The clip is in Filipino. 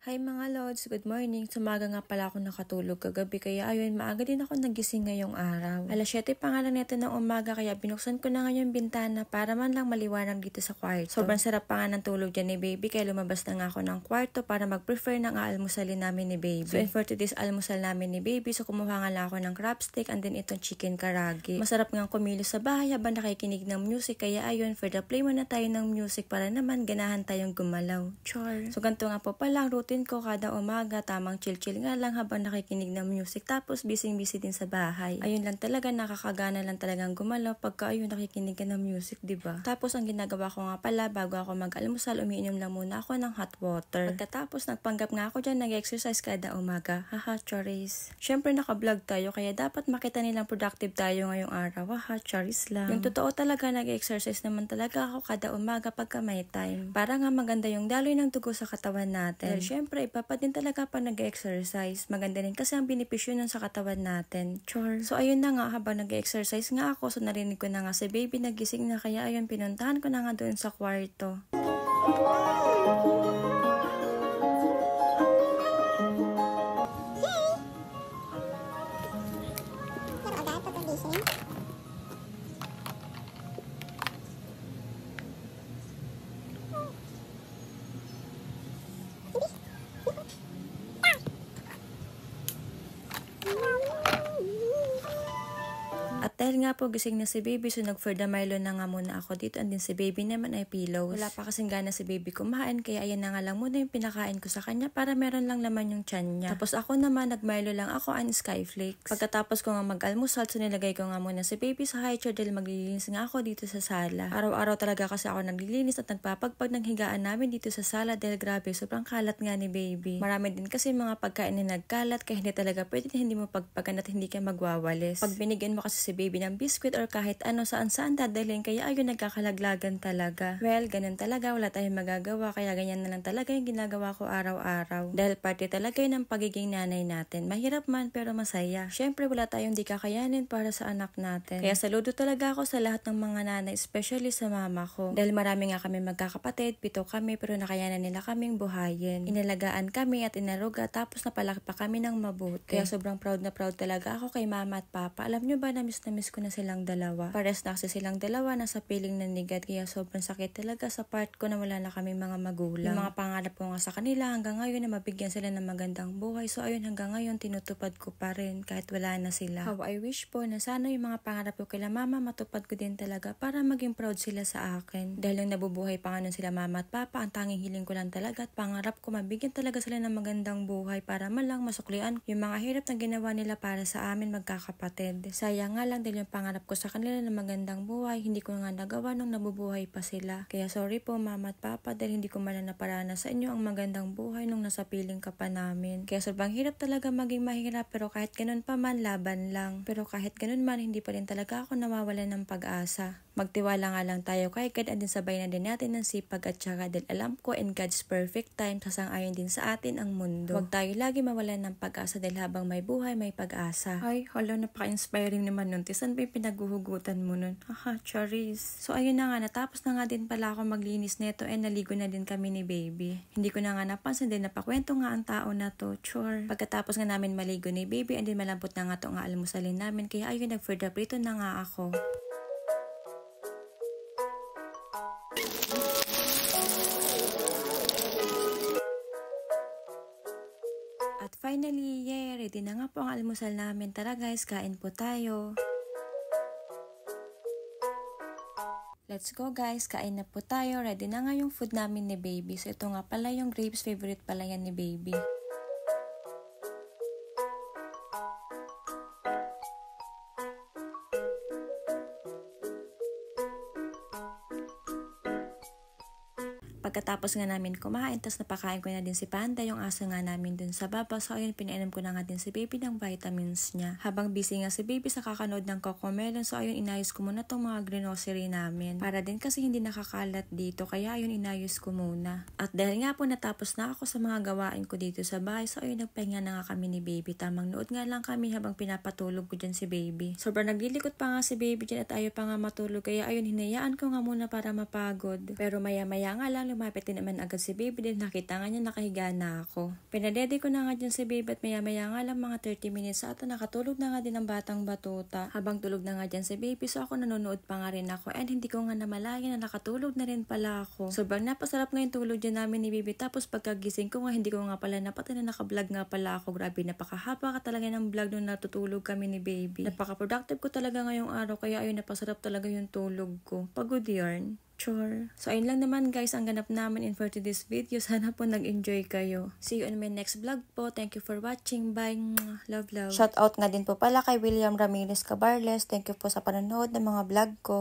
Hi mga Lods, good morning. Sumaga nga pala ako nakatulog kagabi kaya ayun, maaga din ako nagising ngayong araw. Alas 7 pa nga lang neto ng umaga kaya binuksan ko na ngayon bintana para man lang maliwanag dito sa kwarto. Sobrang sarap pa nga ng tulog dyan ni baby kaya lumabas na nga ako ng kwarto para mag-prefer ng aalmusalin namin ni baby. So for today's almusal namin ni baby, so kumuha nga lang ako ng crab stick and then itong chicken karagi. Masarap nga kumilos sa bahay habang nakikinig ng music kaya ayun, for the play muna tayo ng music para naman ganahan tayong gumalaw. Char! So ganito nga po pala ang routine ko kada umaga, tamang chill-chill nga lang habang nakikinig ng music tapos busy-busy din sa bahay. Ayun lang talaga, nakakagana lang talagang gumalaw pagka ayun nakikinig ka ng music, diba? Tapos ang ginagawa ko nga pala bago ako mag-almusal, umiinom lang muna ako ng hot water. Pagkatapos nagpanggap nga ako dyan, nag-exercise kada umaga. Haha, charis. Syempre naka-vlog tayo kaya dapat makita nilang productive tayo ngayong araw. Haha, charis lang. Yung totoo talaga, nag-exercise naman talaga ako kada umaga pagka may time. Para nga maganda yung daloy ng dugo sa katawan natin. Siyempre, iba pa din talaga pa nag-exercise. Maganda rin kasi ang benepisyo nun sa katawan natin. Char. So, ayun na nga, habang nag-exercise nga ako, so narinig ko na nga si baby nagising na, kaya ayun, pinuntahan ko na nga doon sa kwarto. At dahil nga po gising na si baby, so nag-for the Milo na nga muna ako dito, and din si baby naman ay pillows. Wala pa kasing gana si baby kumain kaya ayan na nga lang muna yung pinakain ko sa kanya para meron lang laman yung tiyan niya. Tapos ako naman, nag-Milo lang ako and Skyflakes. Pagkatapos ko nga mag-almusal, so nilagay ko nga muna si baby sa high chair dahil maglilinis nga ako dito sa sala. Araw-araw talaga kasi ako naglilinis at nagpapagpag ng higaan namin dito sa sala dahil grabe, sobrang kalat nga ni baby. Marami din kasi mga pagkain na nagkalat kaya hindi talaga pwede na hindi mo pagpagan at hindi ka magwawalis. Pag binigyan mo kasi si baby ng biscuit or kahit ano saan-saan dadalhin kaya ayun nagkakalaglagan talaga. Well, ganun talaga, wala tayong magagawa kaya ganyan na lang talaga yung ginagawa ko araw-araw. Dahil parte talaga yun ng pagiging nanay natin. Mahirap man pero masaya. Syempre wala tayong di kakayanin para sa anak natin. Kaya saludo talaga ako sa lahat ng mga nanay, especially sa mama ko. Dahil marami nga kami magkakapatid, 7 kami pero nakayanan nila kaming buhayin. Inalagaan kami at inaruga tapos napalaki pa kami ng mabuti. Kaya sobrang proud na proud talaga ako kay mama at papa. Alam nyo ba na miss ko na silang dalawa. Pares na kasi silang dalawa nasa piling ng nigat kaya sobrang sakit talaga sa part ko na wala na kami mga magulang. Yung mga pangarap ko nga sa kanila hanggang ngayon na mabigyan sila ng magandang buhay. So ayun, hanggang ngayon tinutupad ko pa rin kahit wala na sila. How I wish po na sana yung mga pangarap ko kila mama matupad ko din talaga para maging proud sila sa akin. Dahil nung nabubuhay pa nga nun sila mama at papa, ang tanging hiling ko lang talaga at pangarap ko mabigyan talaga sila ng magandang buhay para man lang masuklian yung mga hirap na ginawa nila para sa amin magkakapatid. Sayang nga lang dahil yung pangarap ko sa kanila na magandang buhay, hindi ko nga nagawa nung nabubuhay pa sila. Kaya sorry po mama at papa dahil hindi ko man naparana sa inyo ang magandang buhay nung nasa piling ka pa namin. Kaya sobrang hirap talaga maging mahirap pero kahit ganun pa man, laban lang. Pero kahit ganun man, hindi pa rin talaga ako nawawalan ng pag-asa. Magtiwala nga lang tayo kay God and din sabay na din natin ng sipag at syaga dahil alam ko in God's perfect time sasang-ayon din sa atin ang mundo. Huwag tayo lagi mawalan ng pag-asa dahil habang may buhay may pag-asa. Ay, hala, napaka-inspiring naman nun. Tisan ba yung pinaghuhugutan mo nun? Haha, charis. So ayun na nga, natapos na nga din pala ako maglinis neto and naligo na din kami ni baby. Hindi ko na nga napansin din napakwento nga ang tao na to. Chore. Pagkatapos nga namin maligo ni baby and din malambot na nga to nga almusalin namin kaya ayun nag-further prito na nga ako. At finally, yeah, ready na nga po ang almusal namin. Tara guys, kain po tayo. Let's go guys, kain na po tayo. Ready na nga yung food namin ni baby. So ito nga pala yung grapes, favorite pala yan ni baby. Pagkatapos nga namin kumain, tas napakain ko na din si Panda, yung aso nga namin dun sa baba. So ayun, pinainom ko na nga din si baby ng vitamins niya. Habang busy nga si baby sa kakanood ng Cocomelon, so ayun, inayos ko muna tong mga grocery namin. Para din kasi hindi nakakalat dito, kaya ayun, inayos ko muna. At dahil nga po natapos na ako sa mga gawain ko dito sa bahay, so ayun, nagpahinga na nga kami ni baby. Tamang nood nga lang kami habang pinapatulog ko dyan si baby. Sobrang naglilikot pa nga si baby dyan at ayaw pa nga matulog, kaya ayun, hinayaan ko nga muna para mapagod. Pero maya-maya nga lang, lumapit din naman agad si baby din nakita nga niya nakahiga na ako. Pinadede ko na nga dyan si baby at maya nga lang mga 30 minutes ata nakatulog na nga din ang batang batuta. Habang tulog na nga dyan si baby so ako nanonood pa nga rin ako and hindi ko nga namalayan na nakatulog na rin pala ako. Sobrang napasarap nga yung tulog dyan namin ni baby tapos pagkagising ko nga hindi ko nga pala napatay na nakablog nga pala ako. Grabe napakahaba ka talaga ng vlog nung natutulog kami ni baby. Napaka-productive ko talaga ngayong araw kaya ayun napasarap talaga yung tulog ko. Pagod yarn. Sure. So ayun lang naman guys ang ganap namin in for today's video. Sana po nag-enjoy kayo. See you in my next vlog po. Thank you for watching. Bye. Love, love. Shout out nga din po pala kay William Ramirez Cabarles. Thank you po sa panonood ng mga vlog ko.